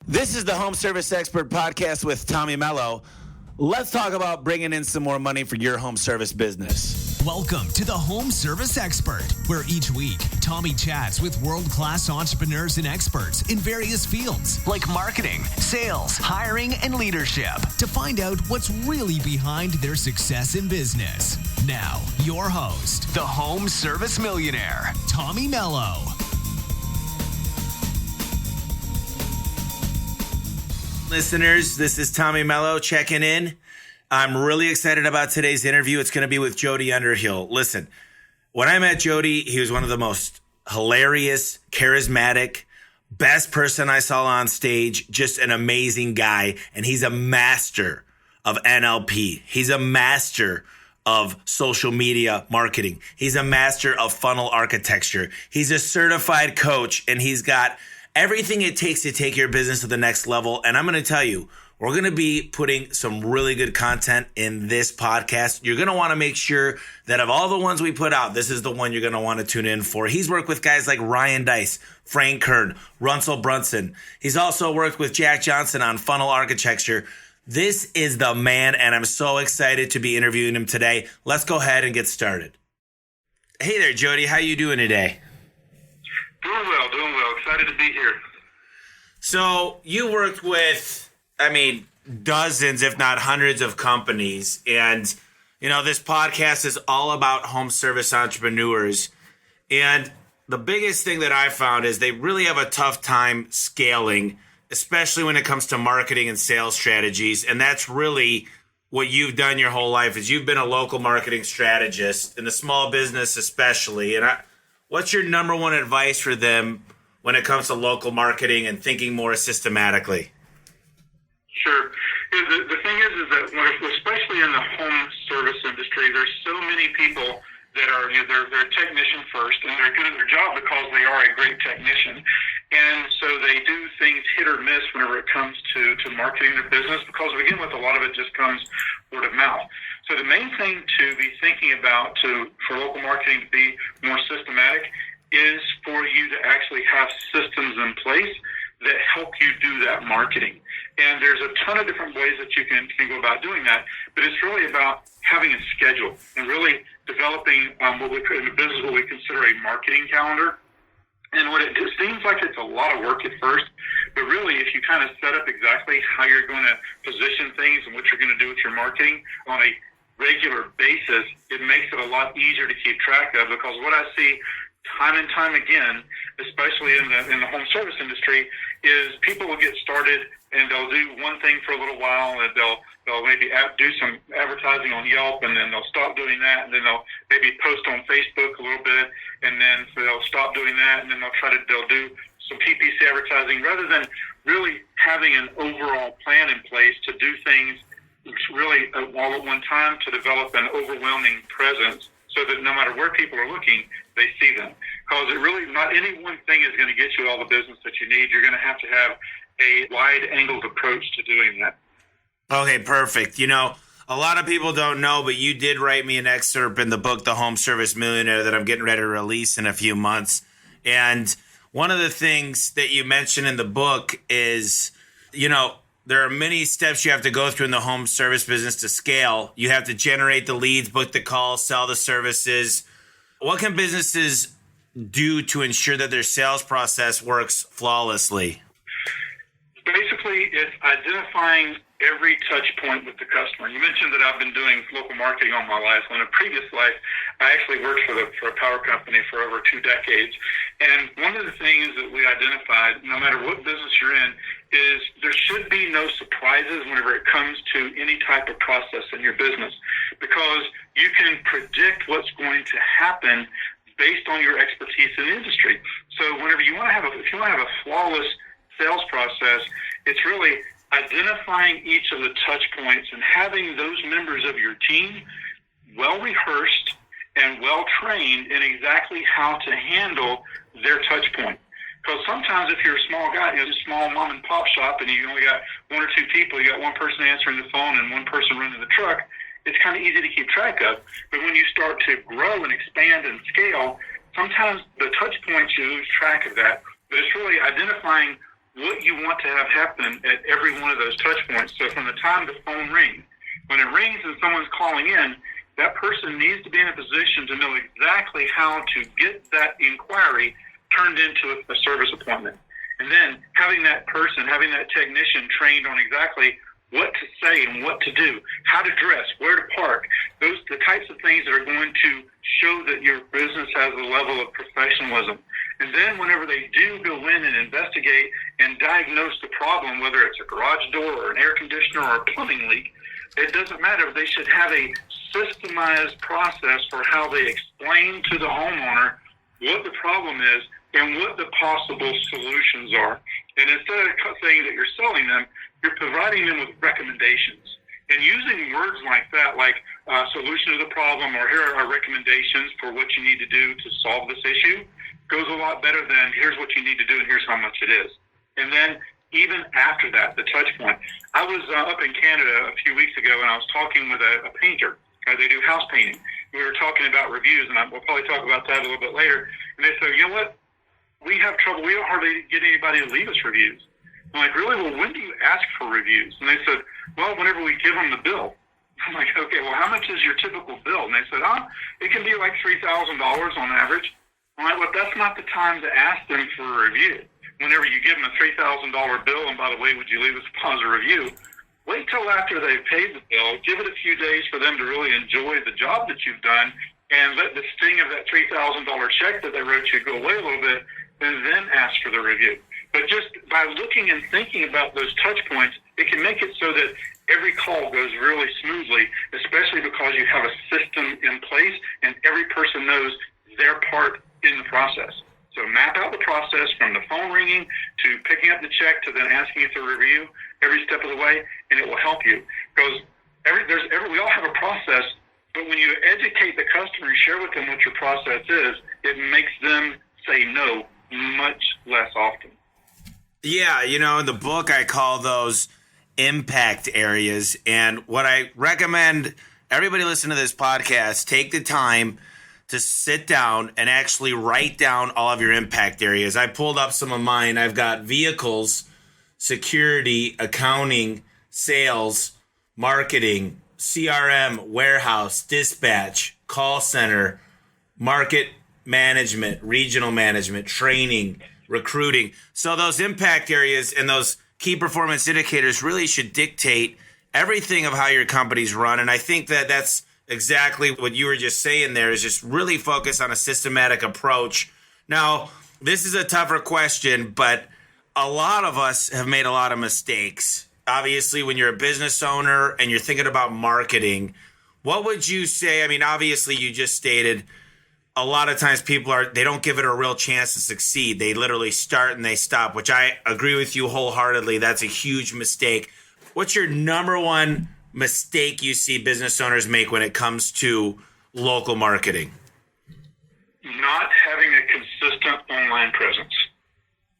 This is the Home Service Expert Podcast with Tommy Mello. Let's talk about bringing in some more money for your home service business. Welcome to the Home Service Expert, where each week, Tommy chats with world-class entrepreneurs and experts in various fields like marketing, sales, hiring, and leadership to find out what's really behind their success in business. Now, your host, the Home Service Millionaire, Tommy Mello. Listeners, this is Tommy Mello checking in. I'm really excited about today's interview. It's going to be with Jody Underhill. Listen, when I met Jody, he was one of the most hilarious, charismatic, best person I saw on stage, just an amazing guy. And he's a master of NLP. He's a master of social media marketing. He's a master of funnel architecture. He's a certified coach, and he's got everything it takes to take your business to the next level. And I'm going to tell you, we're going to be putting some really good content in this podcast. You're going to want to make sure that of all the ones we put out, this is the one you're going to want to tune in for. He's worked with guys like Ryan Dice, Frank Kern, Russell Brunson. He's also worked with Jack Johnson on funnel architecture. This is the man, and I'm so excited to be interviewing him today. Let's go ahead and get started. Hey there, Jody. How you doing today? Doing well. Excited to be here. So you worked with, dozens, if not hundreds of companies. And, this podcast is all about home service entrepreneurs. And the biggest thing that I found is they really have a tough time scaling, especially when it comes to marketing and sales strategies. And that's really what you've done your whole life, is you've been a local marketing strategist in the small business especially. And what's your number one advice for them when it comes to local marketing and thinking more systematically? Sure. The thing is that especially in the home service industry, there's so many people that are they're a technician first, and they're good at their job because they are a great technician. And so they do things hit or miss whenever it comes to marketing their business, because to begin with, a lot of it just comes word of mouth. So the main thing to be thinking about for local marketing to be more systematic is for you to actually have systems in place that help you do that marketing. And there's a ton of different ways that you can go about doing that, but it's really about having a schedule and really developing what we consider a marketing calendar. And what it just seems like it's a lot of work at first, but really if you kind of set up exactly how you're going to position things and what you're going to do with your marketing on a regular basis, it makes it a lot easier to keep track of. Because what I see time and time again, especially in the home service industry, is people will get started and they'll do one thing for a little while, and they'll maybe do some advertising on Yelp, and then they'll stop doing that, and then they'll maybe post on Facebook a little bit, and then so they'll stop doing that, and then they'll do some PPC advertising, rather than really having an overall plan in place to do things really all at one time to develop an overwhelming presence, so that no matter where people are looking, they see them. Because not any one thing is going to get you all the business that you need. You're going to have a wide-angled approach to doing that. Okay, perfect. A lot of people don't know, but you did write me an excerpt in the book, The Home Service Millionaire, that I'm getting ready to release in a few months. And one of the things that you mentioned in the book is, there are many steps you have to go through in the home service business to scale. You have to generate the leads, book the calls, sell the services. What can businesses do to ensure that their sales process works flawlessly? Basically, it's identifying every touch point with the customer. You mentioned that I've been doing local marketing all my life. In a previous life, I actually worked for a power company for over 2 decades. And one of the things that we identified, no matter what business you're in, is there should be no surprises whenever it comes to any type of process in your business, because you can predict what's going to happen based on your expertise in the industry. So whenever if you want to have a flawless sales process, it's really identifying each of the touch points and having those members of your team well rehearsed and well trained in exactly how to handle their touch point. Because sometimes if you're a small guy, a small mom and pop shop, and you only got 1 or 2 people, you got one person answering the phone and one person running the truck, it's kind of easy to keep track of. But when you start to grow and expand and scale, sometimes the touch points, you lose track of that. But it's really identifying what you want to have happen at every one of those touch points. So from the time the phone rings, when it rings and someone's calling in, that person needs to be in a position to know exactly how to get that inquiry turned into a service appointment. And then having that person, having that technician trained on exactly what to say and what to do, how to dress, where to park, those the types of things that are going to show that your business has a level of professionalism. And then whenever they do go in and investigate and diagnose the problem, whether it's a garage door or an air conditioner or a plumbing leak, it doesn't matter. They should have a systemized process for how they explain to the homeowner what the problem is and what the possible solutions are. And instead of saying that you're selling them, you're providing them with recommendations. And using words like that, like solution to the problem or here are our recommendations for what you need to do to solve this issue, goes a lot better than here's what you need to do and here's how much it is. And then even after that, the touch point. I was up in Canada a few weeks ago and I was talking with a painter. They do house painting. We were talking about reviews, and we'll probably talk about that a little bit later. And they said, you know what? We have trouble. We don't hardly get anybody to leave us reviews. I'm like, really? Well, when do you ask for reviews? And they said, well, whenever we give them the bill. I'm like, okay, well, how much is your typical bill? And they said, it can be like $3,000 on average. I'm like, well, that's not the time to ask them for a review. Whenever you give them a $3,000 bill, and by the way, would you leave us a positive review? Wait till after they've paid the bill. Give it a few days for them to really enjoy the job that you've done, and let the sting of that $3,000 check that they wrote you go away a little bit, and then ask for the review. But just by looking and thinking about those touch points, it can make it so that every call goes really smoothly, especially because you have a system in place and every person knows their part in the process. So map out the process from the phone ringing to picking up the check to then asking you to review every step of the way, and it will help you. Because we all have a process, but when you educate the customer and share with them what your process is, it makes them say no much less often. Yeah, in the book I call those impact areas. And what I recommend everybody listen to this podcast, take the time to sit down and actually write down all of your impact areas. I pulled up some of mine. I've got vehicles, security, accounting, sales, marketing, CRM, warehouse, dispatch, call center, market management, regional management, training, recruiting. So those impact areas and those key performance indicators really should dictate everything of how your company's run. And I think that that's exactly what you were just saying there, is just really focus on a systematic approach. Now, this is a tougher question, but a lot of us have made a lot of mistakes. Obviously, when you're a business owner and you're thinking about marketing, what would you say? I mean, obviously, you just stated a lot of times they don't give it a real chance to succeed. They literally start and they stop, which I agree with you wholeheartedly. That's a huge mistake. What's your number one mistake you see business owners make when it comes to local marketing? Not having a consistent online presence.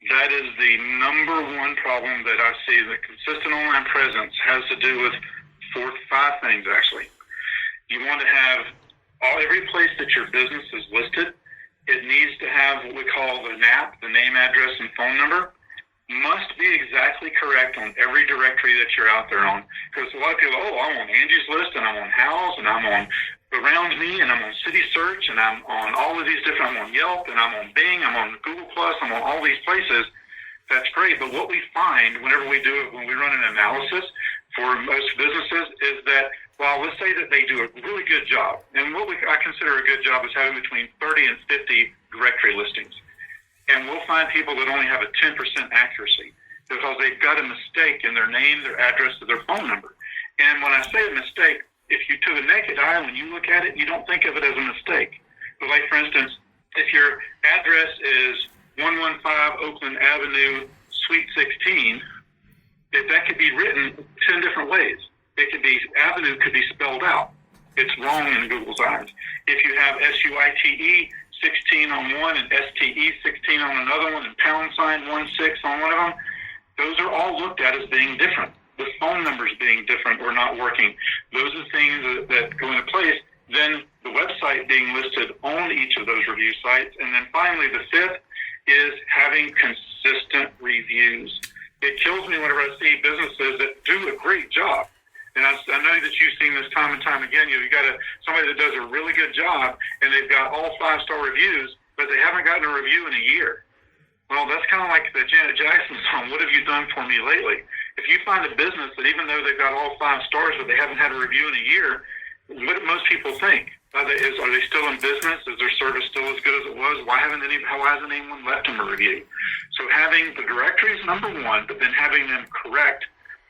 That is the number one problem that I see. The consistent online presence has to do with 5 things, actually. You want to have every place that your business is listed, it needs to have what we call the NAP, the name, address, and phone number, must be exactly correct on every directory that you're out there on. Because a lot of people, I'm on Angie's List, and I'm on House, and I'm on Around Me, and I'm on City Search, and I'm on all of these different, I'm on Yelp, and I'm on Bing, I'm on Google+, I'm on all these places. That's great, but what we find whenever we do it, when we run an analysis for most businesses, is that let's say that they do a really good job, and what I consider a good job is having between 30 and 50 directory listings. And we'll find people that only have a 10% accuracy because they've got a mistake in their name, their address, or their phone number. And when I say a mistake, if you to the naked eye, when you look at it, you don't think of it as a mistake. But like, for instance, if your address is 115 Oakland Avenue, Suite 16, that could be written 10 different ways. Avenue could be spelled out. It's wrong in Google's eyes. If you have SUITE 16 on one and STE 16 on another one and #16 on one of them, those are all looked at as being different. The phone numbers being different or not working. Those are things that go into place. Then the website being listed on each of those review sites. And then finally, the 5th is having consistent reviews. It kills me whenever I see businesses that do a great job. And I know that you've seen this time and time again. You got somebody that does a really good job, and they've got all 5-star reviews, but they haven't gotten a review in a year. Well, that's kind of like the Janet Jackson song, "What Have You Done For Me Lately?" If you find a business that even though they've got all 5 stars, but they haven't had a review in a year, what do most people think? Are they still in business? Is their service still as good as it was? Why hasn't anyone left them a review? So having the directories, number one, but then having them correct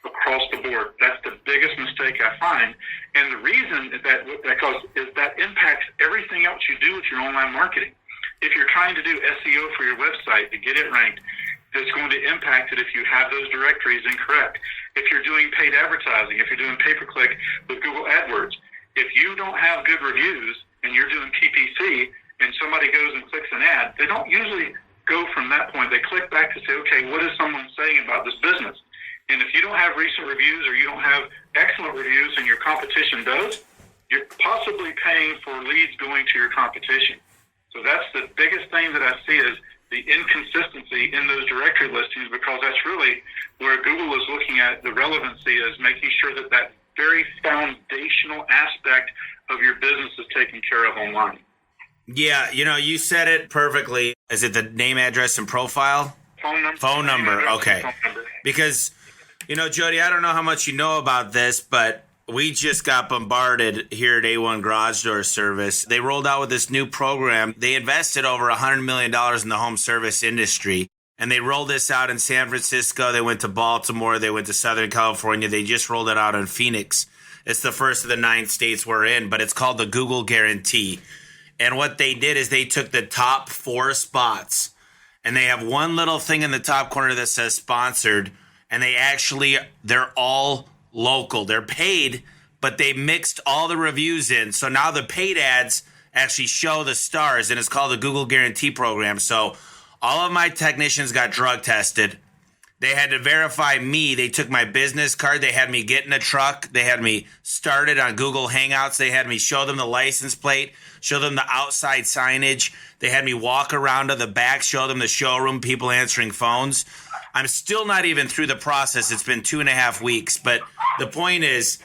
across the board, that's the biggest mistake I find. And the reason is that impacts everything else you do with your online marketing. If you're trying to do SEO for your website to get it ranked, it's going to impact it if you have those directories incorrect. If you're doing paid advertising, if you're doing pay-per-click with Google AdWords, if you don't have good reviews and you're doing PPC and somebody goes and clicks an ad, they don't usually go from that point. They click back to say, okay, what is someone saying about this business? And if you don't have recent reviews or you don't have excellent reviews and your competition does, you're possibly paying for leads going to your competition. So that's the biggest thing that I see is the inconsistency in those directory listings, because that's really where Google is looking at the relevancy, is making sure that that very foundational aspect of your business is taken care of online. Yeah, you said it perfectly. Is it the name, address, and profile? Phone number. Okay. Phone number. Because, Jody, I don't know how much you know about this, but we just got bombarded here at A1 Garage Door Service. They rolled out with this new program. They invested over $100 million in the home service industry, and they rolled this out in San Francisco. They went to Baltimore. They went to Southern California. They just rolled it out in Phoenix. It's the first of the 9 states we're in, but it's called the Google Guarantee. And what they did is they took the top 4 spots, and they have one little thing in the top corner that says sponsored, and they're all local. They're paid, but they mixed all the reviews in. So now the paid ads actually show the stars, and it's called the Google Guarantee Program. So all of my technicians got drug tested. They had to verify me. They took my business card. They had me get in a truck. They had me started on Google Hangouts. They had me show them the license plate, show them the outside signage. They had me walk around to the back, show them the showroom, people answering phones. I'm still not even through the process. It's been 2.5 weeks. But the point is,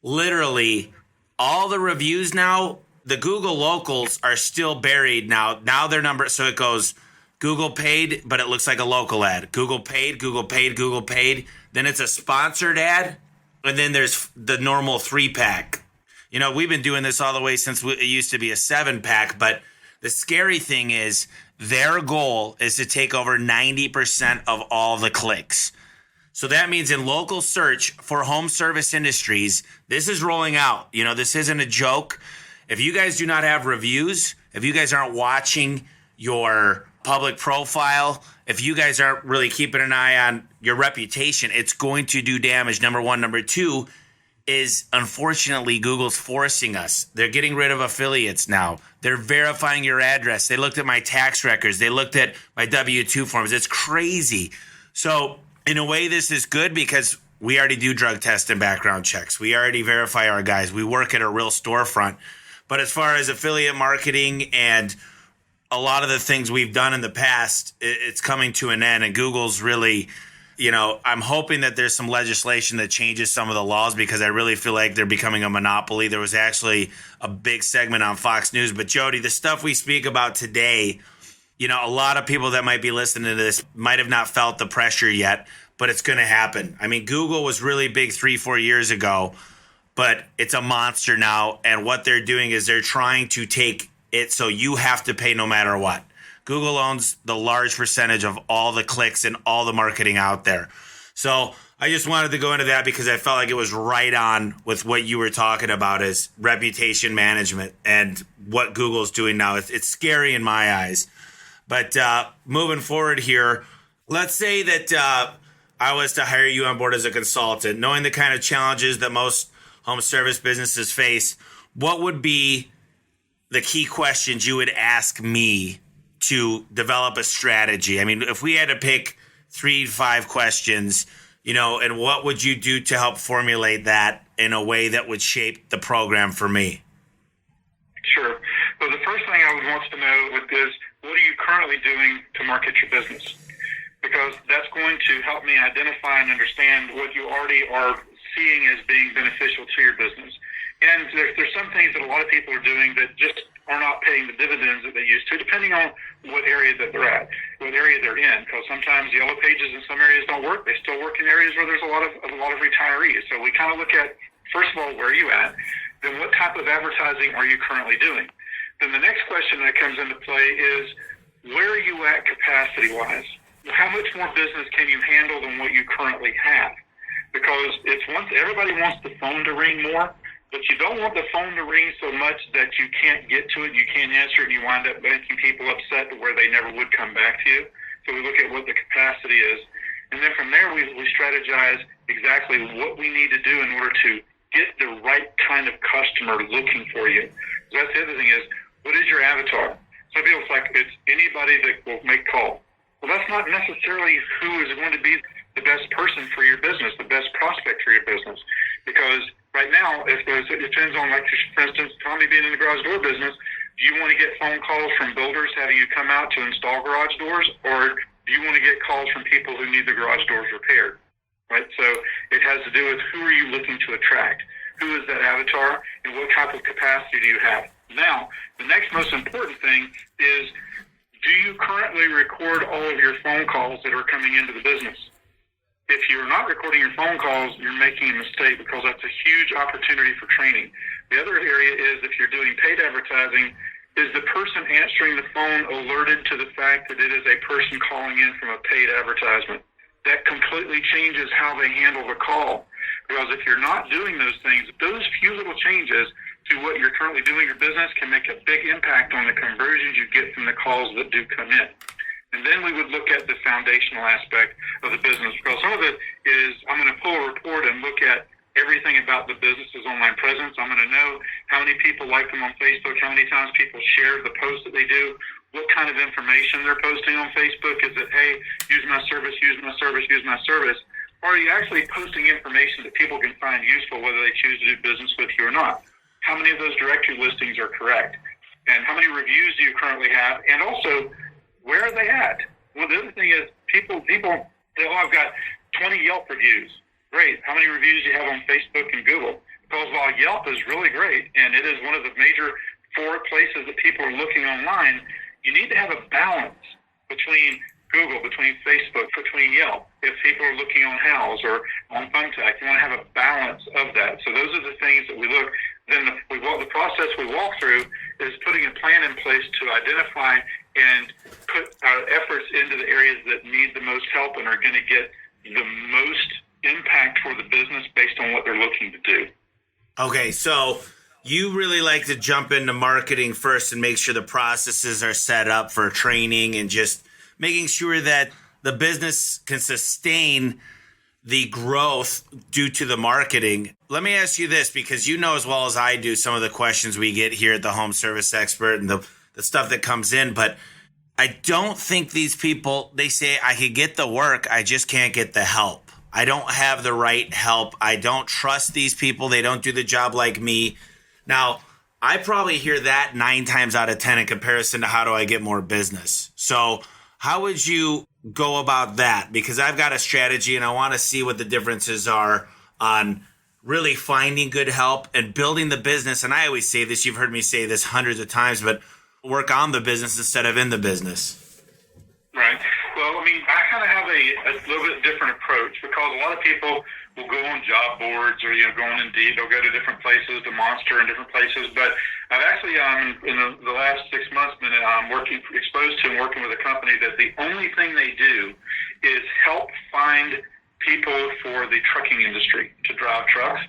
literally, all the reviews now, the Google locals are still buried now. Now their number, so it goes Google paid, but it looks like a local ad. Google paid, Google paid, Google paid. Then it's a sponsored ad. And then there's the normal 3-pack. We've been doing this all the way since it used to be a 7-pack. But the scary thing is, their goal is to take over 90% of all the clicks. So that means in local search for home service industries, this is rolling out. This isn't a joke. If you guys do not have reviews, if you guys aren't watching your public profile, if you guys aren't really keeping an eye on your reputation, it's going to do damage, number one. Number two is, unfortunately, Google's forcing us. They're getting rid of affiliates now. They're verifying your address. They looked at my tax records. They looked at my W-2 forms. It's crazy. So in a way, this is good because we already do drug tests and background checks. We already verify our guys. We work at a real storefront. But as far as affiliate marketing and a lot of the things we've done in the past, it's coming to an end. And Google's really, I'm hoping that there's some legislation that changes some of the laws, because I really feel like they're becoming a monopoly. There was actually a big segment on Fox News. But Jody, the stuff we speak about today, a lot of people that might be listening to this might have not felt the pressure yet, but it's going to happen. I mean, Google was really big 3-4 years ago, but it's a monster now. And what they're doing is they're trying to take it so you have to pay no matter what. Google owns the large percentage of all the clicks and all the marketing out there. So I just wanted to go into that because I felt like it was right on with what you were talking about as reputation management and what Google's doing now. It's scary in my eyes. But moving forward here, let's say that I was to hire you on board as a consultant, knowing the kind of challenges that most home service businesses face. What would be the key questions you would ask me to develop a strategy? I mean, if we had to pick 3 to 5 questions, and what would you do to help formulate that in a way that would shape the program for me? Sure. Well, the first thing I would want to know is, what are you currently doing to market your business? because that's going to help me identify and understand what you already are seeing as being beneficial to your business. And there's some things that a lot of people are doing that just are not paying the dividends that they used to, depending on what area that they're at, what area they're in. Because sometimes Yellow Pages in some areas don't work. They still work in areas where there's a lot of retirees. So we kind of look at, first of all, where are you at? Then what type of advertising are you currently doing? Then the next question that comes into play is, where are you at capacity-wise? How much more business can you handle than what you currently have? Because everybody wants the phone to ring more, but you don't want the phone to ring so much that you can't get to it, you can't answer it, and you wind up making people upset to where they never would come back to you. So we look at what the capacity is. And then from there, we strategize exactly what we need to do in order to get the right kind of customer looking for you. So that's the other thing is, what is your avatar? Some people, it's like it's anybody that will make calls. Well, that's not necessarily who is going to be the best person for your business, the best prospect for your business. Because right now, it depends on, like, for instance, Tommy being in the garage door business, do you want to get phone calls from builders having you come out to install garage doors, or do you want to get calls from people who need the garage doors repaired? Right? So it has to do with who are you looking to attract? Who is that avatar, and what type of capacity do you have? Now, the next most important thing is, do you currently record all of your phone calls that are coming into the business? If you're not recording your phone calls, you're making a mistake, because that's a huge opportunity for training. The other area is, if you're doing paid advertising, is the person answering the phone alerted to the fact that it is a person calling in from a paid advertisement? That completely changes how they handle the call. Because if you're not doing those things, those few little changes to what you're currently doing in your business can make a big impact on the conversions you get from the calls that do come in. And then we would look at the foundational aspect of the business, because some of it is, I'm going to pull a report and look at everything about the business's online presence. I'm going to know how many people like them on Facebook, how many times people share the posts that they do, what kind of information they're posting on Facebook. Is it, hey, use my service, use my service, use my service? Or are you actually posting information that people can find useful, whether they choose to do business with you or not? How many of those directory listings are correct? And how many reviews do you currently have? And also, where are they at? Well, the other thing is, people say, oh, I've got 20 Yelp reviews. Great. How many reviews do you have on Facebook and Google? Because while Yelp is really great, and it is one of the major 4 places that people are looking online, you need to have a balance between Google, between Facebook, between Yelp. If people are looking on Houzz or on Thumbtack, you want to have a balance of that. So those are the things that we look. Then the process we walk through is putting a plan in place to identify and put our efforts into the areas that need the most help and are going to get the most impact for the business based on what they're looking to do. Okay, so you really like to jump into marketing first and make sure the processes are set up for training and just making sure that the business can sustain the growth due to the marketing. Let me ask you this, because you know as well as I do some of the questions we get here at the Home Service Expert and the stuff that comes in, but I don't think these people, they say, I could get the work, I just can't get the help. I don't have the right help. I don't trust these people. They don't do the job like me. Now, I probably hear that 9 times out of 10 in comparison to how do I get more business. So how would you go about that? Because I've got a strategy and I want to see what the differences are on really finding good help and building the business. And I always say this, you've heard me say this hundreds of times, but work on the business instead of in the business. Right. Well, I mean, I kind of have a little bit different approach, because a lot of people will go on job boards or, go on Indeed. They'll go to different places, to Monster and different places. But I've actually, in the last 6 months, been exposed to and working with a company that the only thing they do is help find people for the trucking industry to drive trucks.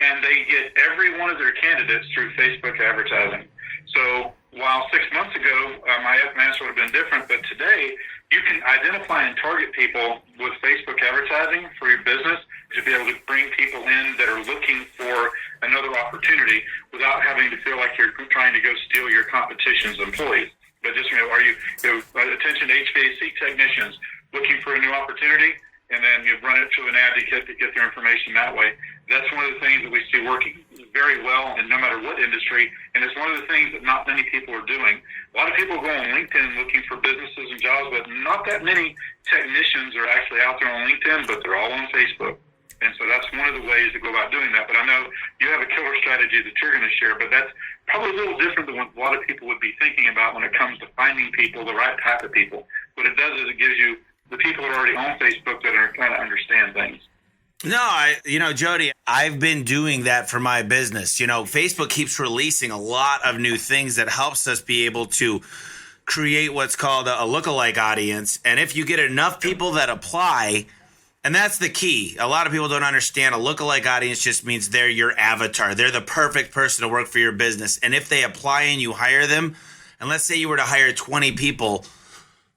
And they get every one of their candidates through Facebook advertising. So while 6 months ago, my answer would have been different, but today you can identify and target people with Facebook advertising for your business to be able to bring people in that are looking for another opportunity without having to feel like you're trying to go steal your competition's employees. But just, are you, attention to HVAC technicians looking for a new opportunity? and then you run it to an ad to get their information that way. That's one of the things that we see working very well in no matter what industry, and it's one of the things that not many people are doing. A lot of people go on LinkedIn looking for businesses and jobs, but not that many technicians are actually out there on LinkedIn, but they're all on Facebook. And so that's one of the ways to go about doing that. But I know you have a killer strategy that you're going to share, but that's probably a little different than what a lot of people would be thinking about when it comes to finding people, the right type of people. What it does is it gives you the people that are already on Facebook that are trying to understand things. No, Jody, I've been doing that for my business. Facebook keeps releasing a lot of new things that helps us be able to create what's called a lookalike audience. And if you get enough people that apply, and that's the key. A lot of people don't understand a lookalike audience just means they're your avatar. They're the perfect person to work for your business. And if they apply and you hire them, and let's say you were to hire 20 people,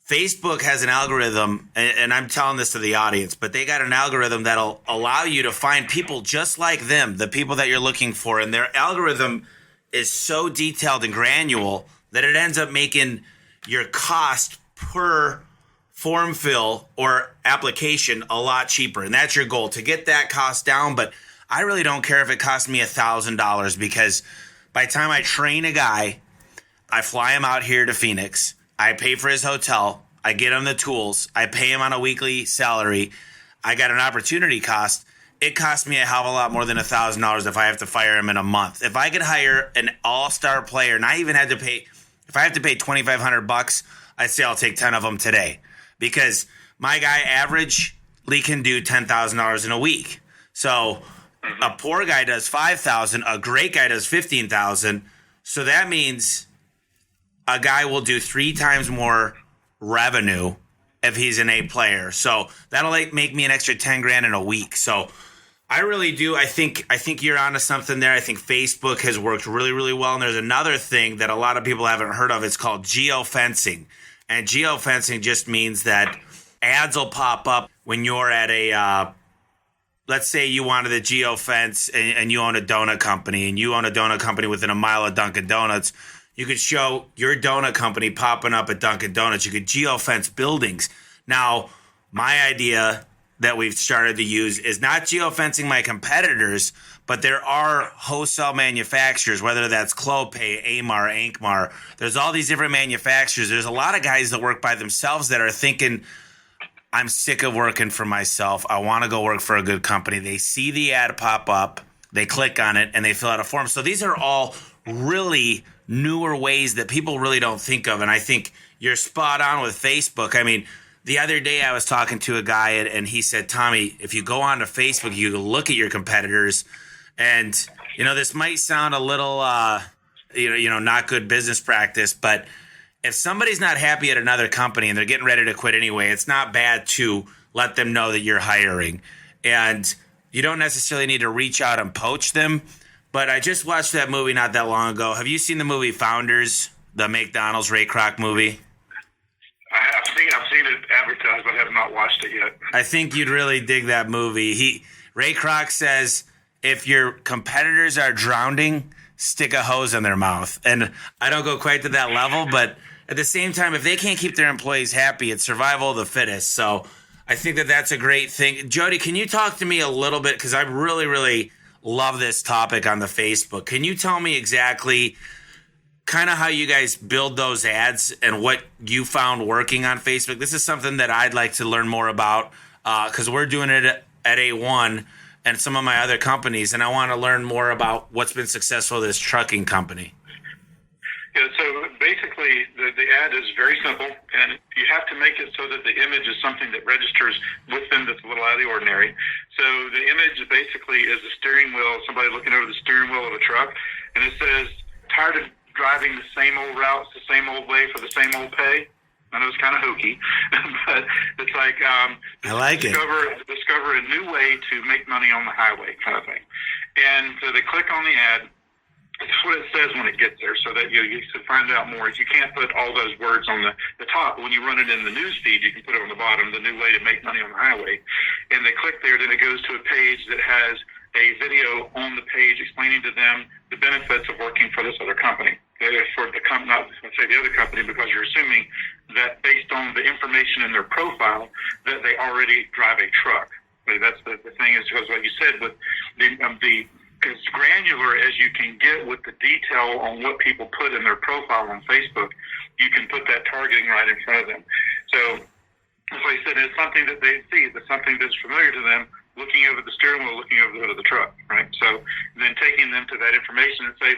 Facebook has an algorithm, and I'm telling this to the audience, but they got an algorithm that'll allow you to find people just like them, the people that you're looking for. And their algorithm is so detailed and granular that it ends up making your cost per form fill or application a lot cheaper. And that's your goal, to get that cost down. But I really don't care if it costs me $1,000, because by the time I train a guy, I fly him out here to Phoenix, I pay for his hotel, I get him the tools, I pay him on a weekly salary, I got an opportunity cost. It costs me a hell of a lot more than $1,000 if I have to fire him in a month. If I could hire an all-star player, and I even had to pay, if I have to pay $2,500, I'd say I'll take 10 of them today, because my guy averagely can do $10,000 in a week. So a poor guy does $5,000, a great guy does $15,000. So that means a guy will do 3 times more revenue if he's an A player. So that'll make me an extra 10 grand in a week. So I really do. I think you're onto something there. I think Facebook has worked really, really well. And there's another thing that a lot of people haven't heard of. It's called geofencing. And geofencing just means that ads will pop up when you're at a, let's say you wanted a geofence and you own a donut company, and you own a donut company within a mile of Dunkin' Donuts. You could show your donut company popping up at Dunkin' Donuts. You could geofence buildings. Now, my idea that we've started to use is not geofencing my competitors, but there are wholesale manufacturers, whether that's Clopay, Amar, Ankmar. There's all these different manufacturers. There's a lot of guys that work by themselves that are thinking, I'm sick of working for myself. I want to go work for a good company. They see the ad pop up, they click on it, and they fill out a form. So these are all really newer ways that people really don't think of. And I think you're spot on with Facebook. I mean, the other day I was talking to a guy and he said, Tommy, if you go onto Facebook, you can look at your competitors. And, this might sound a little, not good business practice, but if somebody's not happy at another company and they're getting ready to quit anyway, it's not bad to let them know that you're hiring. And you don't necessarily need to reach out and poach them. But I just watched that movie not that long ago. Have you seen the movie Founders, the McDonald's Ray Kroc movie? I've seen it advertised, but I have not watched it yet. I think you'd really dig that movie. Ray Kroc says, if your competitors are drowning, stick a hose in their mouth. And I don't go quite to that level, but at the same time, if they can't keep their employees happy, it's survival of the fittest. So I think that that's a great thing. Jody, can you talk to me a little bit? Because I really, really love this topic on the Facebook. Can you tell me exactly kind of how you guys build those ads and what you found working on Facebook? This is something that I'd like to learn more about because we're doing it at A1 and some of my other companies, and I want to learn more about what's been successful with this trucking company. Yeah, so basically the ad is very simple, and you have to make it so that the image is something that registers with them that's a little out of the ordinary. So the image basically is the steering wheel, somebody looking over the steering wheel of a truck, and it says, tired of driving the same old routes the same old way for the same old pay? I know it's kind of hokey, but it's like I like discover a new way to make money on the highway kind of thing. And so they click on the ad. It's what it says when it gets there, so that you can find out more. You can't put all those words on the top. When you run it in the news feed, you can put it on the bottom, the new way to make money on the highway. And they click there, then it goes to a page that has a video on the page explaining to them the benefits of working for this other company. for the company, not say the other company, because you're assuming that based on the information in their profile that they already drive a truck. So that's the thing is because like you said, with the as granular as you can get with the detail on what people put in their profile on Facebook, you can put that targeting right in front of them. So, as I said, it's something that they see, it's something that's familiar to them, looking over the steering wheel, looking over the hood of the truck, right? So then taking them to that information and say,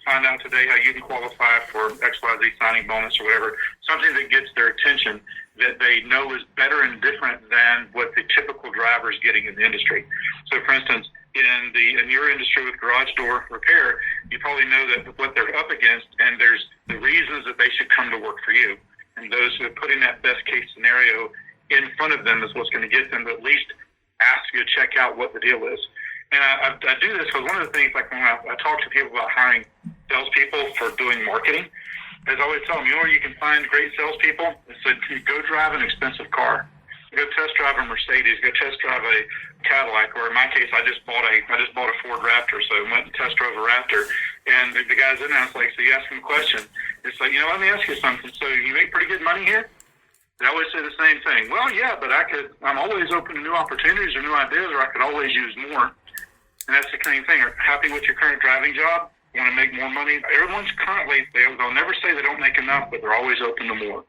find out today how you can qualify for XYZ signing bonus or whatever, something that gets their attention that they know is better and different than what the typical driver is getting in the industry. So, for instance, in your industry with garage door repair, you probably know that what they're up against, and there's the reasons that they should come to work for you. And those who are putting that best case scenario in front of them is what's going to get them to at least ask you to check out what the deal is. And I do this because one of the things, like when I talk to people about hiring salespeople for doing marketing, is I always tell them, where you can find great salespeople? I said, go drive an expensive car. Go test drive a Mercedes. Go test drive a Cadillac. Or in my case, I just bought a Ford Raptor. So I went and test drove a Raptor. And the guys in there, it's like, so you ask them a question. It's like, let me ask you something. So you make pretty good money here? They always say the same thing. Well, yeah, but I'm always open to new opportunities or new ideas, or I could always use more. And that's the same thing. Are happy with your current driving job? Want to make more money? Everyone's currently, they'll never say they don't make enough, but they're always open to more.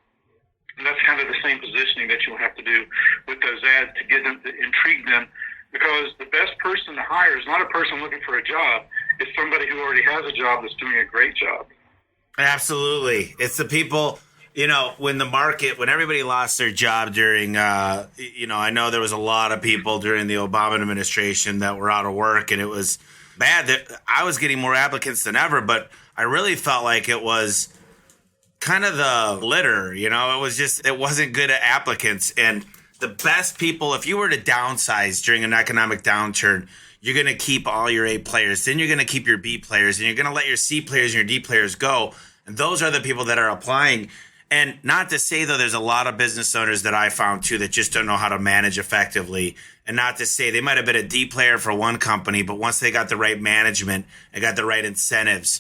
And that's kind of the same positioning that you'll have to do with those ads to get them, to intrigue them, because the best person to hire is not a person looking for a job. It's somebody who already has a job that's doing a great job. Absolutely. It's the people, when everybody lost their job during, I know there was a lot of people during the Obama administration that were out of work, and it was bad. I was getting more applicants than ever, but I really felt like it was kind of the litter, it wasn't good at applicants. And the best people, if you were to downsize during an economic downturn, you're going to keep all your A players. Then you're going to keep your B players, and you're going to let your C players and your D players go. And those are the people that are applying. And not to say, though, there's a lot of business owners that I found, too, that just don't know how to manage effectively. And not to say they might have been a D player for one company, but once they got the right management and got the right incentives,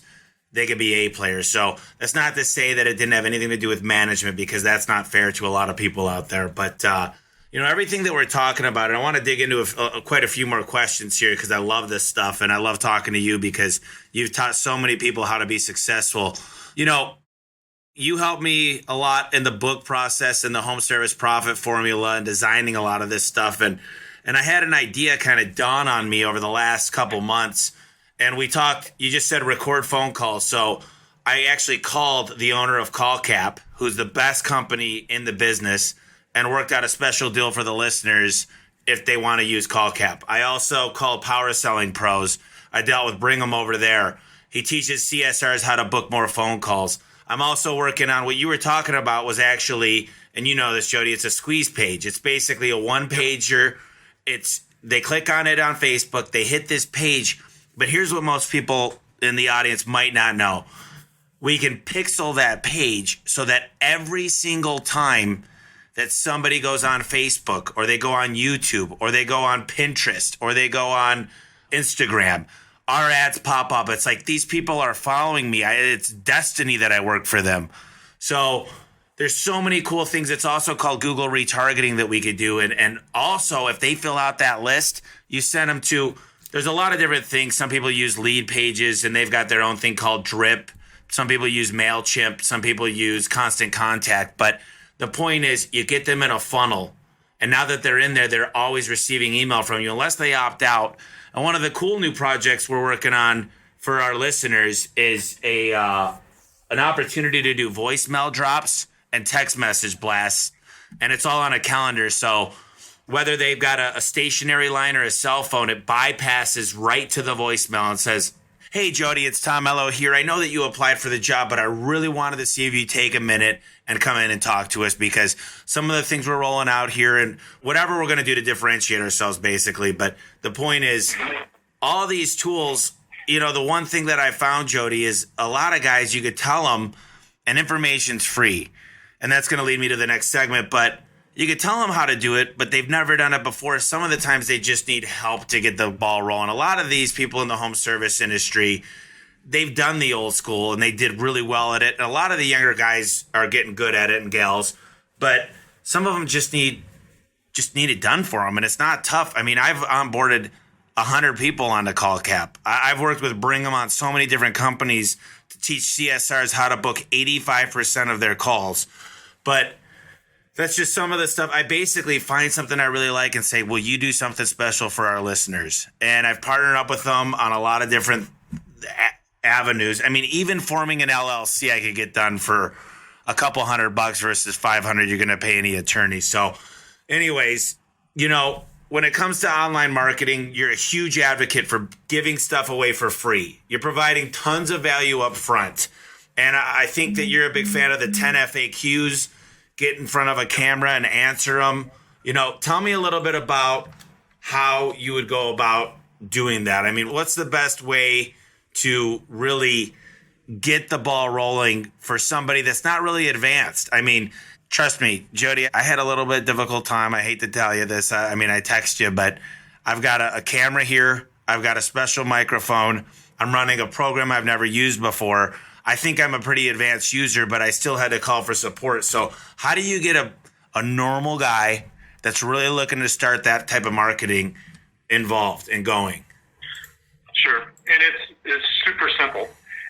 they could be A players. So that's not to say that it didn't have anything to do with management, because that's not fair to a lot of people out there. But, everything that we're talking about, and I want to dig into quite a few more questions here, because I love this stuff, and I love talking to you because you've taught so many people how to be successful. You helped me a lot in the book process and the home service profit formula and designing a lot of this stuff. And I had an idea kind of dawn on me over the last couple months. And we talked, you just said record phone calls. So I actually called the owner of CallCap, who's the best company in the business, and worked out a special deal for the listeners if they want to use CallCap. I also called Power Selling Pros. I dealt with Bring 'em over there. He teaches CSRs how to book more phone calls. I'm also working on what you were talking about was actually, and you know this, Jody, it's a squeeze page. It's basically a one-pager. They click on it on Facebook. They hit this page. But here's what most people in the audience might not know. We can pixel that page so that every single time that somebody goes on Facebook, or they go on YouTube, or they go on Pinterest, or they go on Instagram, our ads pop up. It's like, these people are following me. It's destiny that I work for them. So there's so many cool things. It's also called Google retargeting that we could do. And also, if they fill out that list, you send them to, there's a lot of different things. Some people use lead pages, and they've got their own thing called Drip. Some people use MailChimp. Some people use Constant Contact. But the point is, you get them in a funnel. And now that they're in there, they're always receiving email from you unless they opt out. And one of the cool new projects we're working on for our listeners is an opportunity to do voicemail drops and text message blasts. And it's all on a calendar. So whether they've got a stationary line or a cell phone, it bypasses right to the voicemail and says, "Hey, Jody, it's Tom Mello here. I know that you applied for the job, but I really wanted to see if you take a minute and come in and talk to us, because some of the things we're rolling out here and whatever we're going to do to differentiate ourselves, basically." But the point is, all these tools, the one thing that I found, Jody, is a lot of guys, you could tell them, and information's free. And that's going to lead me to the next segment. But you could tell them how to do it, but they've never done it before. Some of the times they just need help to get the ball rolling. A lot of these people in the home service industry, they've done the old school and they did really well at it. And a lot of the younger guys are getting good at it, and gals, but some of them just need it done for them. And it's not tough. I mean, I've onboarded 100 people onto Call Cap. I've worked with Brigham on so many different companies to teach CSRs how to book 85% of their calls. But that's just some of the stuff. I basically find something I really like and say, will you do something special for our listeners? And I've partnered up with them on a lot of different avenues. I mean, even forming an LLC, I could get done for a couple $100 versus $500 you're going to pay any attorney. So anyways, when it comes to online marketing, you're a huge advocate for giving stuff away for free. You're providing tons of value up front. And I think that you're a big fan of the 10 FAQs. Get in front of a camera and answer them. Tell me a little bit about how you would go about doing that. I mean, what's the best way to really get the ball rolling for somebody that's not really advanced? I mean, trust me, Jody, I had a little bit difficult time. I hate to tell you this. I text you, but I've got a camera here. I've got a special microphone. I'm running a program I've never used before. I think I'm a pretty advanced user, but I still had to call for support. So how do you get a normal guy that's really looking to start that type of marketing involved and going? Sure. And it's super simple.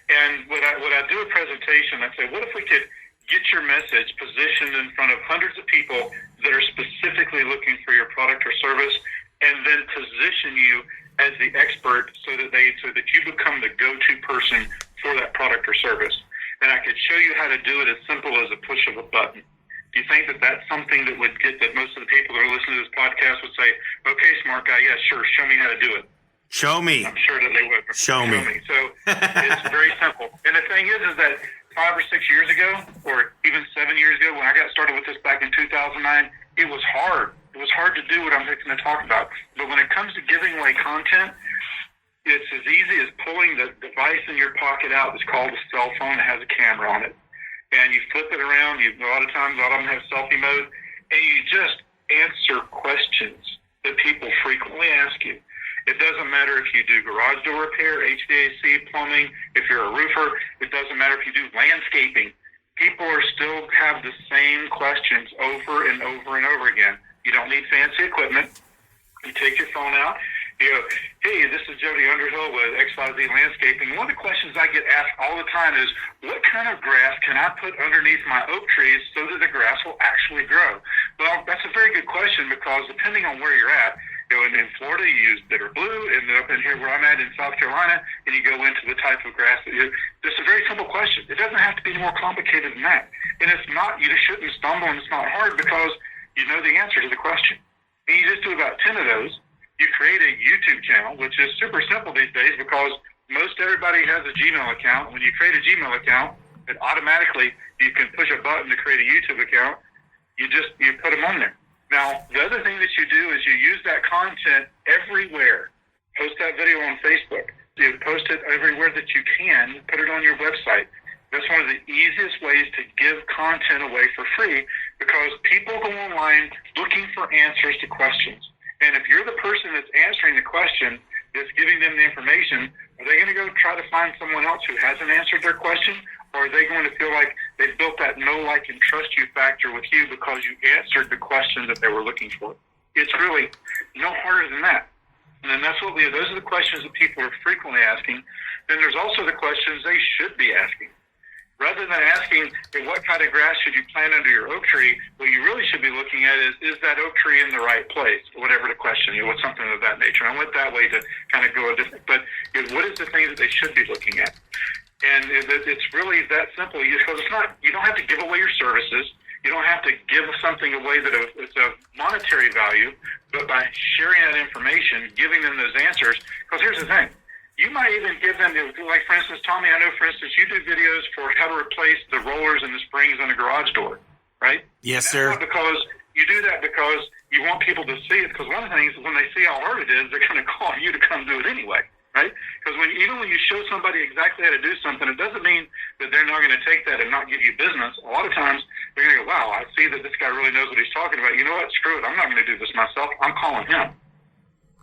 And when I do a presentation, I say, what if we could get your message positioned in front of hundreds of people that are specifically looking for your product or service, and then position you as the expert so that you become the go-to person for that product or service. And I could show you how to do it as simple as a push of a button. Do you think that that's something that would get that most of the people that are listening to this podcast would say, okay, smart guy, yeah, sure, show me how to do it? Show me. I'm sure that they would. Show me. So it's very simple. And the thing is that 5 or 6 years ago, or even 7 years ago, when I got started with this back in 2009, it was hard. It was hard to do what I'm fixing to talk about. But when it comes to giving away content, it's as easy as pulling the device in your pocket out. It's called a cell phone. It has a camera on it. And you flip it around. A lot of times, a lot of them have selfie mode. And you just answer questions that people frequently ask you. It doesn't matter if you do garage door repair, HVAC, plumbing, if you're a roofer. It doesn't matter if you do landscaping. People are still have the same questions over and over and over again. You don't need fancy equipment. You take your phone out. You go, hey, this is Jody Underhill with XYZ Landscaping. One of the questions I get asked all the time is, what kind of grass can I put underneath my oak trees so that the grass will actually grow? Well, that's a very good question, because depending on where you're at, in Florida, you use bitter blue, and up in here where I'm at in South Carolina, and you go into the type of grass that it's a very simple question. It doesn't have to be more complicated than that. And it's not, you just shouldn't stumble, and it's not hard because you know the answer to the question. And you just do about 10 of those. You create a YouTube channel, which is super simple these days because most everybody has a Gmail account. When you create a Gmail account, it automatically, you can push a button to create a YouTube account. You put them on there. Now, the other thing that you do is you use that content everywhere. Post that video on Facebook. You post it everywhere that you can. Put it on your website. That's one of the easiest ways to give content away for free, because people go online looking for answers to questions. And if you're the person that's answering the question, that's giving them the information, are they going to go try to find someone else who hasn't answered their question? Or are they going to feel like they've built that know, like, and trust you factor with you because you answered the question that they were looking for? It's really no harder than that. And then those are the questions that people are frequently asking. Then there's also the questions they should be asking. Rather than asking, hey, what kind of grass should you plant under your oak tree, what you really should be looking at is that oak tree in the right place? Whatever the question is, something of that nature. I went that way to kind of go a different, but what is the thing that they should be looking at? And it's really that simple. Because you don't have to give away your services. You don't have to give something away that it's a monetary value, but by sharing that information, giving them those answers. Because here's the thing. You might even give them, like, for instance, Tommy, I know, for instance, you do videos for how to replace the rollers and the springs on a garage door, right? Yes, sir. Not because you do that because you want people to see it. Because one of the things is when they see how hard it is, they're going to call you to come do it anyway. Right? Because even when you show somebody exactly how to do something, it doesn't mean that they're not going to take that and not give you business. A lot of times they're going to go, wow, I see that this guy really knows what he's talking about. You know what? Screw it. I'm not going to do this myself. I'm calling him.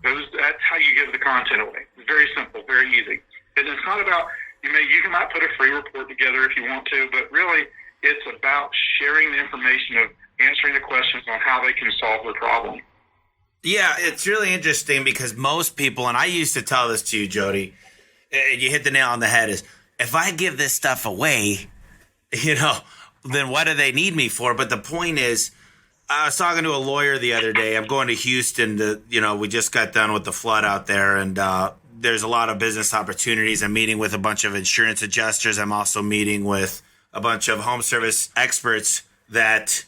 That's how you give the content away. It's very simple, very easy. And it's not about You might put a free report together if you want to, but really it's about sharing the information of answering the questions on how they can solve the problem. Yeah, it's really interesting because most people, and I used to tell this to you, Jody, and you hit the nail on the head, is if I give this stuff away, then what do they need me for? But the point is, I was talking to a lawyer the other day. I'm going to Houston we just got done with the flood out there, and there's a lot of business opportunities. I'm meeting with a bunch of insurance adjusters. I'm also meeting with a bunch of home service experts that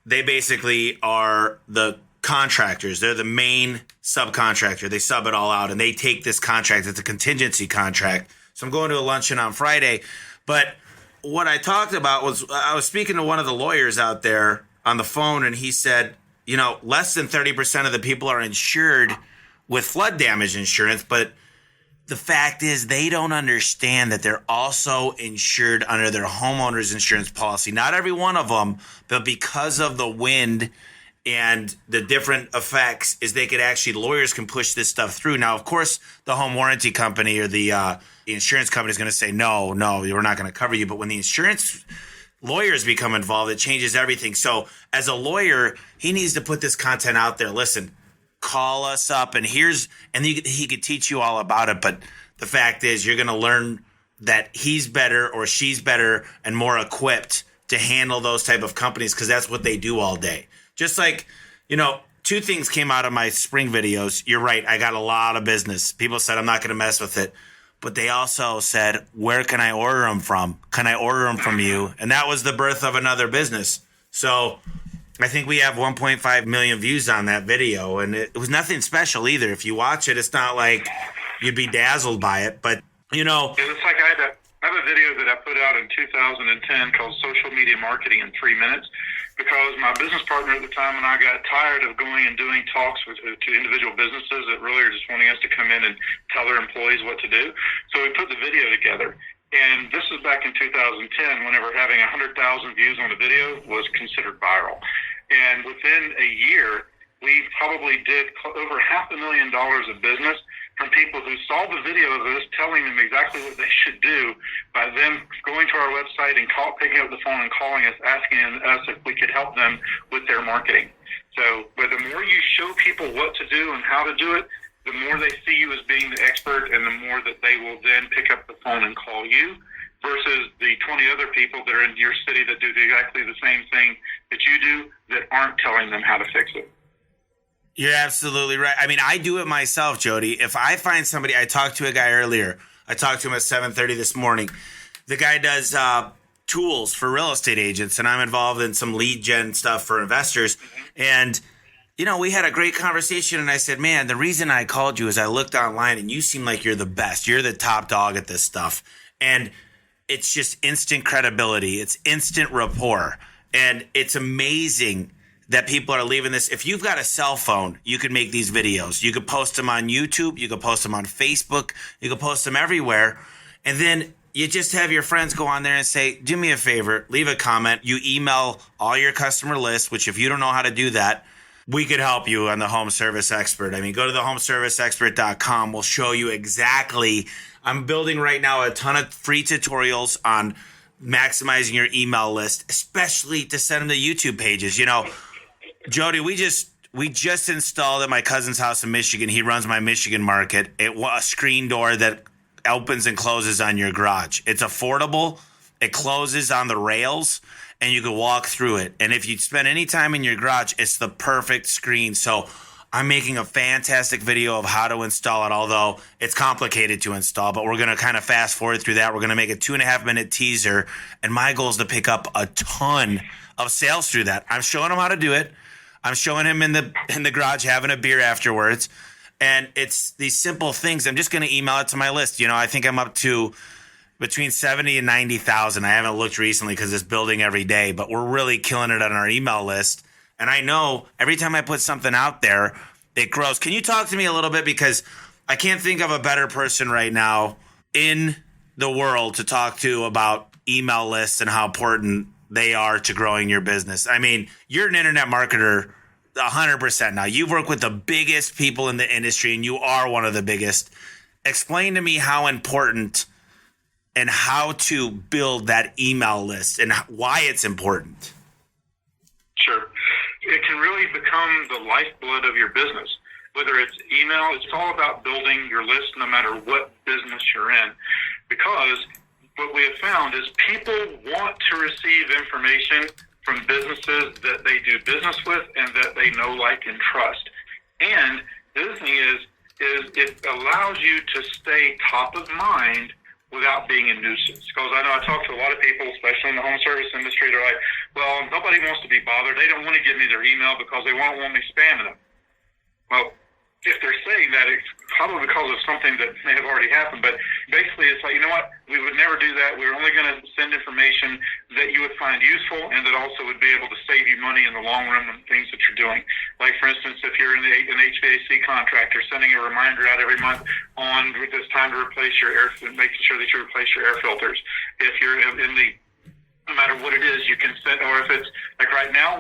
they basically are the contractors. They're the main subcontractor. They sub it all out, and they take this contract. It's a contingency contract. So I'm going to a luncheon on Friday. But what I talked about was I was speaking to one of the lawyers out there on the phone, and he said, less than 30% of the people are insured with flood damage insurance, but the fact is they don't understand that they're also insured under their homeowner's insurance policy. Not every one of them, but because of the wind and the different effects is lawyers can push this stuff through. Now, of course, the home warranty company or the insurance company is going to say, no, we're not going to cover you. But when the insurance lawyers become involved, it changes everything. So as a lawyer, he needs to put this content out there. Listen, call us up and he could teach you all about it. But the fact is you're going to learn that he's better or she's better and more equipped to handle those type of companies because that's what they do all day. Just like, two things came out of my spring videos. You're right. I got a lot of business. People said I'm not going to mess with it. But they also said, where can I order them from? Can I order them from you? And that was the birth of another business. So I think we have 1.5 million views on that video. And it was nothing special either. If you watch it, it's not like you'd be dazzled by it. But, It's like I have a video that I put out in 2010 called Social Media Marketing in 3 Minutes. Because my business partner at the time and I got tired of going and doing talks to individual businesses that really are just wanting us to come in and tell their employees what to do. So we put the video together. And this was back in 2010, whenever having 100,000 views on a video was considered viral. And within a year, we probably did over $500,000 of business from people who saw the video of us telling them exactly what they should do by them going to our website and picking up the phone and calling us, asking us if we could help them with their marketing. So, but the more you show people what to do and how to do it, the more they see you as being the expert and the more that they will then pick up the phone and call you versus the 20 other people that are in your city that do exactly the same thing that you do that aren't telling them how to fix it. You're absolutely right. I mean, I do it myself, Jody. If I find somebody, I talked to a guy earlier. I talked to him at 7:30 this morning. The guy does tools for real estate agents, and I'm involved in some lead gen stuff for investors. And, we had a great conversation, and I said, man, the reason I called you is I looked online, and you seem like you're the best. You're the top dog at this stuff. And it's just instant credibility. It's instant rapport. And it's amazing that people are leaving this. If you've got a cell phone, you can make these videos. You could post them on YouTube. You could post them on Facebook. You could post them everywhere. And then you just have your friends go on there and say, do me a favor, leave a comment. You email all your customer lists, which if you don't know how to do that, we could help you on the Home Service Expert. I mean, go to thehomeserviceexpert.com. We'll show you exactly. I'm building right now a ton of free tutorials on maximizing your email list, especially to send them to YouTube pages. Jody, we just installed at my cousin's house in Michigan. He runs my Michigan market. A screen door that opens and closes on your garage. It's affordable. It closes on the rails, and you can walk through it. And if you spend any time in your garage, it's the perfect screen. So I'm making a fantastic video of how to install it, although it's complicated to install. But we're going to kind of fast forward through that. We're going to make a 2.5-minute teaser, and my goal is to pick up a ton of sales through that. I'm showing him how to do it. I'm showing him in the garage having a beer afterwards. And it's these simple things. I'm just going to email it to my list. I think I'm up to between 70 and 90,000. I haven't looked recently because it's building every day, but we're really killing it on our email list. And I know every time I put something out there, it grows. Can you talk to me a little bit? Because I can't think of a better person right now in the world to talk to about email lists and how important they are to growing your business. I mean, you're an internet marketer 100% now. You've worked with the biggest people in the industry, and you are one of the biggest. Explain to me how important and how to build that email list and why it's important. Sure. It can really become the lifeblood of your business. Whether it's email, it's all about building your list no matter what business you're in. Because what we have found is people want to receive information from businesses that they do business with and that they know, like, and trust. And the other thing is it allows you to stay top of mind without being a nuisance. Because I know I talk to a lot of people, especially in the home service industry, they're like, well, nobody wants to be bothered. They don't want to give me their email because they won't want me spamming them. Well, if they're saying that, it's probably because of something that may have already happened. But basically, it's like, you know what? We would never do that. We're only going to send information that you would find useful and that also would be able to save you money in the long run on things that you're doing. Like, for instance, if you're an HVAC contractor, sending a reminder out every month on it's time to replace your air, making sure that you replace your air filters. If you're in the, no matter what it is, you can send, or if it's like right now,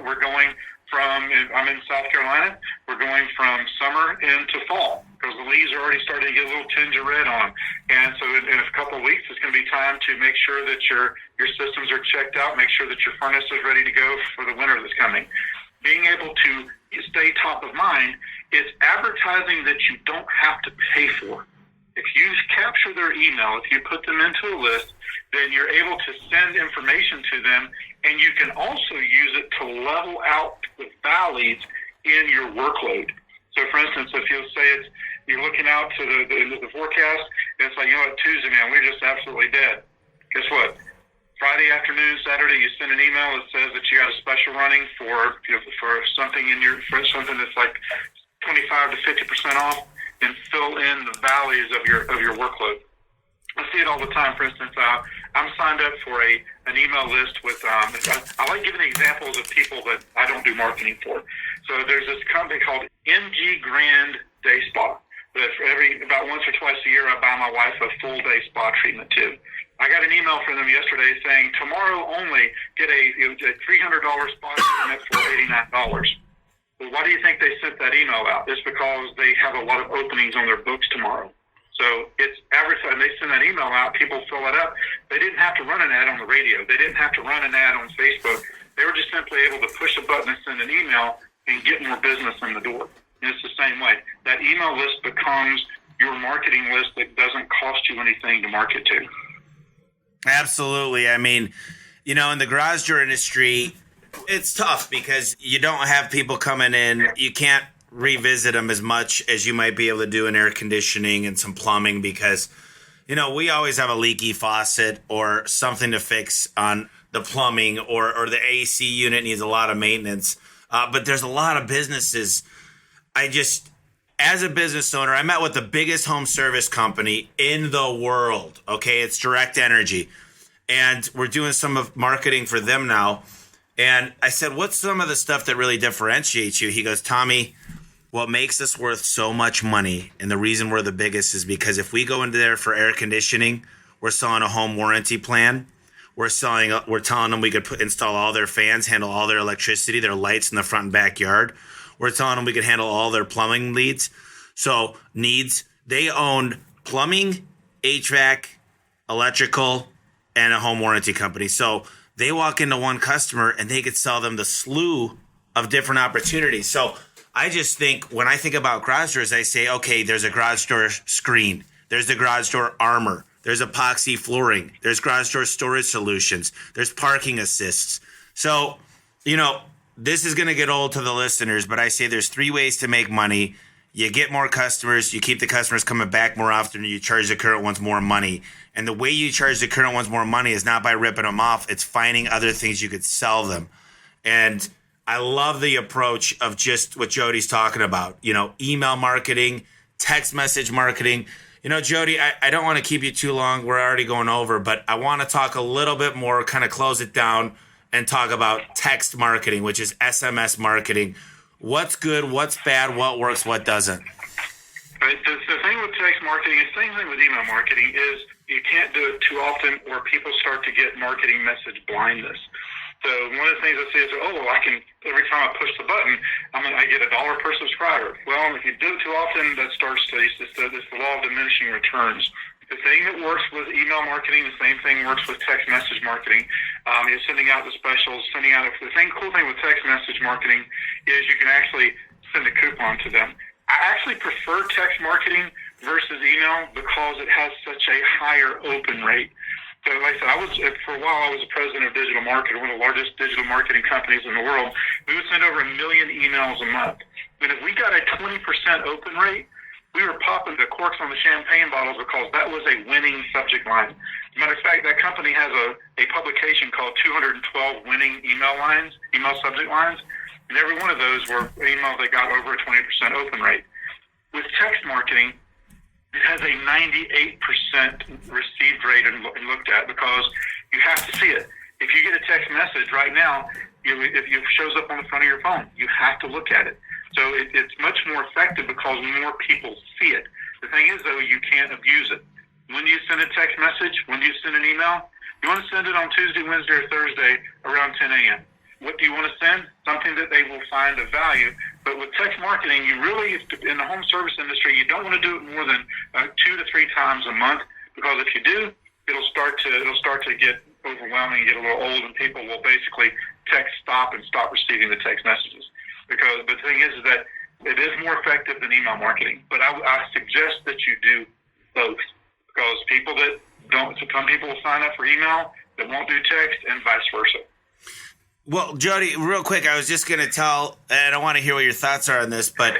I'm in South Carolina, we're going from summer into fall because the leaves are already starting to get a little tinge of red on them. And so in a couple of weeks, it's going to be time to make sure that your systems are checked out, make sure that your furnace is ready to go for the winter that's coming. Being able to stay top of mind is advertising that you don't have to pay for. If you capture their email, if you put them into a list, then you're able to send information to them, and you can also use it to level out the valleys in your workload. So, for instance, if you'll say you're looking out to the forecast, it's like, you know what, Tuesday, man, we're just absolutely dead. Guess what? Friday afternoon, Saturday, you send an email that says that you got a special running for something for something that's like 25 to 50% off, and fill in the valleys of your workload. I see it all the time. For instance, I'm signed up for an email list with, I like giving examples of people that I don't do marketing for. So there's this company called MG Grand Day Spa. That for about once or twice a year, I buy my wife a full day spa treatment too. I got an email from them yesterday saying, tomorrow only, get a $300 spa treatment for $89. Well, why do you think they sent that email out? It's because they have a lot of openings on their books tomorrow. So it's advertising. They send that email out. People fill it up. They didn't have to run an ad on the radio. They didn't have to run an ad on Facebook. They were just simply able to push a button and send an email and get more business in the door. And it's the same way. That email list becomes your marketing list that doesn't cost you anything to market to. Absolutely. I mean, in the garage door industry, it's tough because you don't have people coming in. You can't revisit them as much as you might be able to do in air conditioning and some plumbing because, we always have a leaky faucet or something to fix on the plumbing or the AC unit needs a lot of maintenance. But there's a lot of businesses. As a business owner, I met with the biggest home service company in the world. Okay, it's Direct Energy. And we're doing some of marketing for them now. And I said, what's some of the stuff that really differentiates you? He goes, Tommy, what makes us worth so much money and the reason we're the biggest is because if we go into there for air conditioning, we're selling a home warranty plan. We're telling them we could install all their fans, handle all their electricity, their lights in the front and backyard. We're telling them we could handle all their plumbing needs. They own plumbing, HVAC, electrical, and a home warranty company. So they walk into one customer and they could sell them the slew of different opportunities. So I just think when I think about garage doors, I say, okay, there's a garage door screen. There's the garage door armor. There's epoxy flooring. There's garage door storage solutions. There's parking assists. So, this is going to get old to the listeners, but I say there's 3 ways to make money. You get more customers. You keep the customers coming back more often. You charge the current ones more money. And the way you charge the current ones more money is not by ripping them off. It's finding other things you could sell them. And I love the approach of just what Jody's talking about. Email marketing, text message marketing. Jody, I don't want to keep you too long. We're already going over, but I want to talk a little bit more, kind of close it down and talk about text marketing, which is SMS marketing. What's good, what's bad, what works, what doesn't? Right. The thing with text marketing, the same thing with email marketing, is you can't do it too often or people start to get marketing message blindness. So one of the things I say is, every time I push the button, I get $1 per subscriber. Well, if you do it too often, that starts to, it's the law of diminishing returns. The thing that works with email marketing, the same thing works with text message marketing. Is sending out the specials, cool thing with text message marketing is you can actually send a coupon to them. I actually prefer text marketing versus email because it has such a higher open rate. So like I said, for a while I was the president of Digital Marketer, one of the largest digital marketing companies in the world. We would send over 1 million emails a month. And if we got a 20% open rate, we were popping the corks on the champagne bottles because that was a winning subject line. Matter of fact, that company has a publication called 212 Winning Email Subject Lines, and every one of those were emails that got over a 20% open rate. With text marketing, it has a 98% received rate and looked at because you have to see it. If you get a text message right now, if it shows up on the front of your phone, you have to look at it. So it's much more effective because more people see it. The thing is, though, you can't abuse it. When do you send a text message? When do you send an email? You want to send it on Tuesday, Wednesday, or Thursday around 10 a.m. What do you want to send? Something that they will find of value. But with text marketing, you really, in the home service industry, you don't want to do it more than 2 to 3 times a month because if you do, it'll start to get overwhelming and get a little old, and people will basically stop receiving the text messages. Because the thing is that it is more effective than email marketing. But I suggest that you do both because some people will sign up for email that won't do text and vice versa. Well, Jody, real quick, I was just going to tell, and I want to hear what your thoughts are on this, but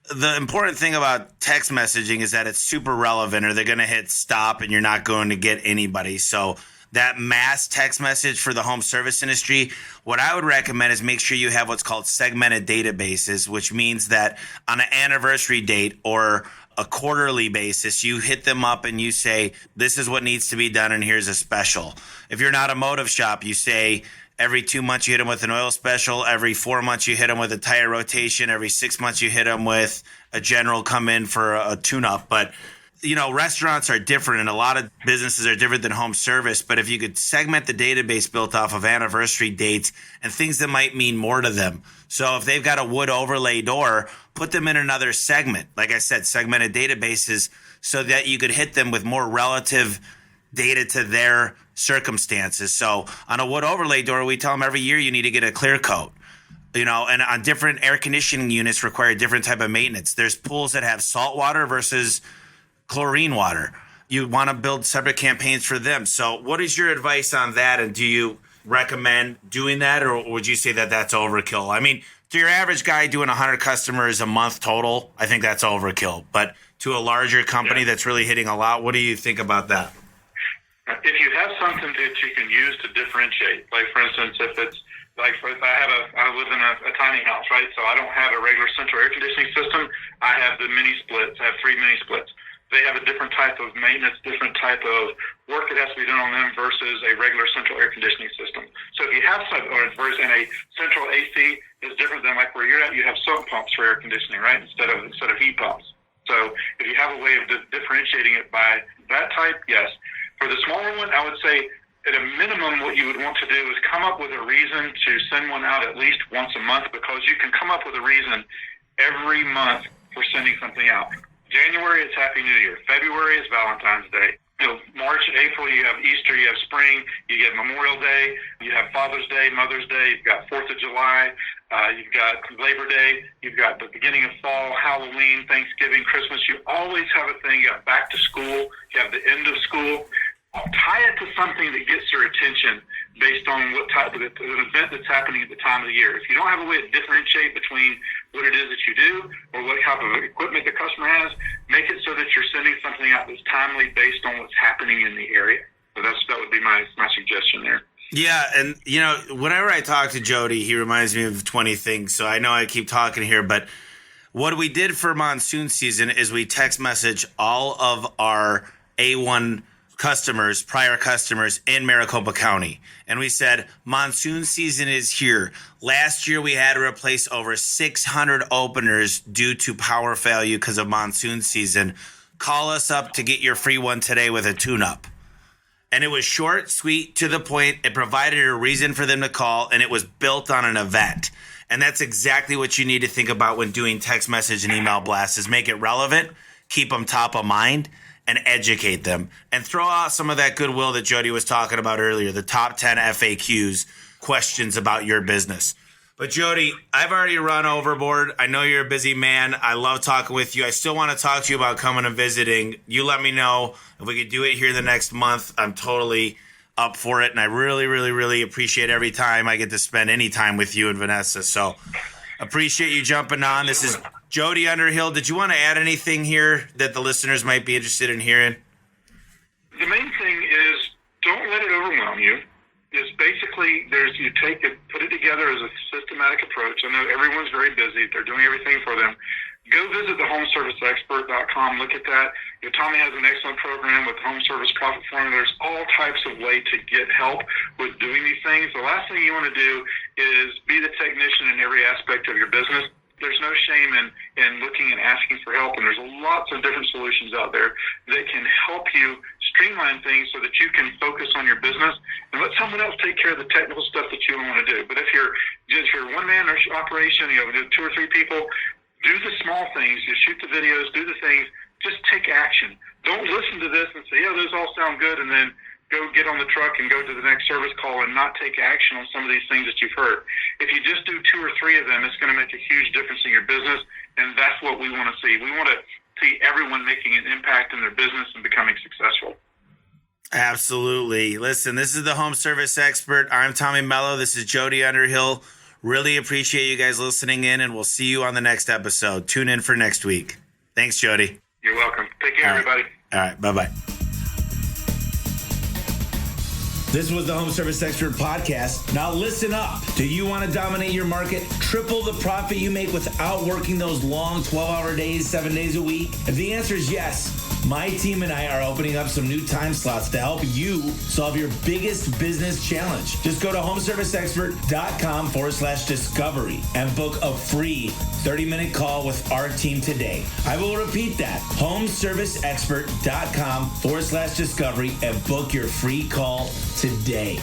the important thing about text messaging is that it's super relevant or they're going to hit stop and you're not going to get anybody. So that mass text message for the home service industry, what I would recommend is make sure you have what's called segmented databases, which means that on an anniversary date or a quarterly basis, you hit them up and you say, this is what needs to be done and here's a special. If you're not a motive shop, you say every 2 months you hit them with an oil special, every 4 months you hit them with a tire rotation, every 6 months you hit them with a general come in for a tune-up. But restaurants are different and a lot of businesses are different than home service. But if you could segment the database built off of anniversary dates and things that might mean more to them. So if they've got a wood overlay door, put them in another segment. Like I said, segmented databases so that you could hit them with more relative data to their circumstances. So on a wood overlay door, we tell them every year you need to get a clear coat. And on different air conditioning units require different type of maintenance. There's pools that have salt water versus chlorine water. You want to build separate campaigns for them. So what is your advice on that? And do you recommend doing that, or would you say that that's overkill? I mean, to your average guy doing 100 customers a month total, I think that's overkill. But to a larger company that's really hitting a lot, what do you think about that? If you have something that you can use to differentiate, like for instance, if I live in a tiny house, right? So I don't have a regular central air conditioning system. I have the mini splits. I have 3 mini splits. They have a different type of maintenance, different type of work that has to be done on them versus a regular central air conditioning system. So if you have and a central AC is different than like where you're at, you have soap pumps for air conditioning, right? Instead of heat pumps. So if you have a way of differentiating it by that type, yes. For the smaller one, I would say at a minimum what you would want to do is come up with a reason to send one out at least once a month because you can come up with a reason every month for sending something out. January, it's Happy New Year. February is Valentine's Day. March and April, you have Easter, you have spring, you get Memorial Day, you have Father's Day, Mother's Day, you've got 4th of July, you've got Labor Day, you've got the beginning of fall, Halloween, Thanksgiving, Christmas. You always have a thing. You have back to school, you have the end of school. Tie it to something that gets your attention based on what type of an event that's happening at the time of the year. If you don't have a way to differentiate between what it is that you do or what type of equipment the customer has, make it so that you're sending something out that's timely based on what's happening in the area. So that would be my suggestion there. Yeah, and whenever I talk to Jody, he reminds me of 20 things. So I know I keep talking here, but what we did for monsoon season is we text message all of our A1 prior customers in Maricopa County. And we said, monsoon season is here. Last year, we had to replace over 600 openers due to power failure because of monsoon season. Call us up to get your free one today with a tune-up. And it was short, sweet, to the point. It provided a reason for them to call, and it was built on an event. And that's exactly what you need to think about when doing text message and email blasts is make it relevant keep them top of mind, and educate them. And throw out some of that goodwill that Jody was talking about earlier, the top 10 FAQs, questions about your business. But Jody, I've already run overboard. I know you're a busy man. I love talking with you. I still want to talk to you about coming and visiting. You let me know if we could do it here the next month. I'm totally up for it. And I really, really, really appreciate every time I get to spend any time with you and Vanessa. So appreciate you jumping on. This is Jody Underhill. Did you want to add anything here that the listeners might be interested in hearing? The main thing is don't let it overwhelm you. Is basically you take it, put it together as a systematic approach. I know everyone's very busy; they're doing everything for them. Go visit the homeserviceexpert.com. Look at that. Tommy has an excellent program with Home Service Profit Formula. There's all types of way to get help with doing these things. The last thing you want to do is be the technician in every aspect of your business. There's no shame in looking and asking for help, and there's lots of different solutions out there that can help you streamline things so that you can focus on your business and let someone else take care of the technical stuff that you want to do. But if you're a one-man operation, you have 2 or 3 people, do the small things. You shoot the videos, do the things. Just take action. Don't listen to this and say, yeah, those all sound good, and then go get on the truck and go to the next service call and not take action on some of these things that you've heard. If you just do 2 or 3 of them, it's going to make a huge difference in your business, and that's what we want to see. We want to see everyone making an impact in their business and becoming successful. Absolutely. Listen, this is the Home Service Expert. I'm Tommy Mello. This is Jody Underhill. Really appreciate you guys listening in, and we'll see you on the next episode. Tune in for next week. Thanks, Jody. You're welcome. Take care, everybody. All right. Bye-bye. This was the Home Service Expert Podcast. Now listen up. Do you want to dominate your market? Triple the profit you make without working those long 12-hour days, 7 days a week? If the answer is yes, my team and I are opening up some new time slots to help you solve your biggest business challenge. Just go to homeserviceexpert.com/discovery and book a free 30-minute call with our team today. I will repeat that, homeserviceexpert.com/discovery and book your free call today.